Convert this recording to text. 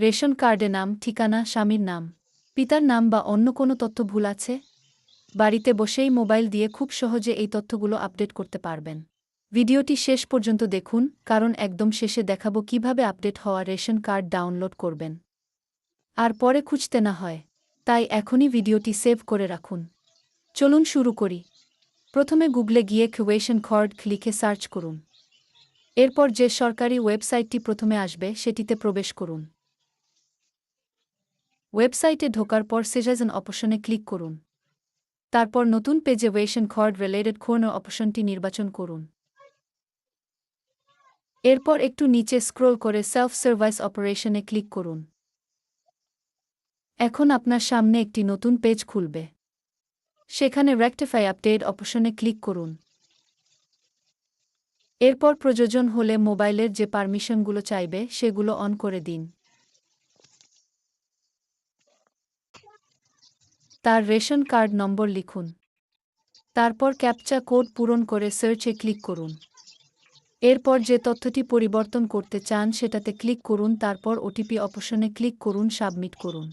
Ration কার্ডে নাম, ঠিকানা, স্বামীর নাম, পিতার নাম বা অন্য কোনো তথ্য ভুল আছে? বাড়িতে বসেই মোবাইল দিয়ে খুব সহজে এই তথ্যগুলো আপডেট করতে পারবেন। ভিডিওটি শেষ পর্যন্ত দেখুন, কারণ একদম শেষে দেখাবো কিভাবে আপডেট হওয়া রেশন কার্ড ডাউনলোড করবেন আর পরে খুঁজতে না হয়। তাই এখনই ভিডিওটি সেভ করে রাখুন। চলুন শুরু করি। প্রথমে গুগলে গিয়ে রেশন কার্ড লিখে সার্চ করুন। এরপর যে সরকারি ওয়েবসাইটটি প্রথমে আসবে সেটিতে প্রবেশ করুন। ওয়েবসাইটে ঢোকার পর সিটিজেন অপশনে ক্লিক করুন। তারপর নতুন পেজে রেশন কার্ড রিলেটেড কোনো অপশনটি নির্বাচন করুন। এরপর একটু নিচে স্ক্রল করে সেলফ সার্ভিস অপারেশনে ক্লিক করুন। এখন আপনার সামনে একটি নতুন পেজ খুলবে। সেখানে রেকটিফাই আপডেট অপশনে ক্লিক করুন। এরপর প্রয়োজন হলে মোবাইলের যে পারমিশনগুলো চাইবে সেগুলো অন করে দিন। তার রেশন কার্ড নম্বর লিখুন। তারপর ক্যাপচা কোড পূরণ করে সার্চে ক্লিক করুন। এরপর যে তথ্যটি পরিবর্তন করতে চান সেটাতে ক্লিক করুন, তারপর ওটিপি অপশনে ক্লিক করুন, সাবমিট করুন।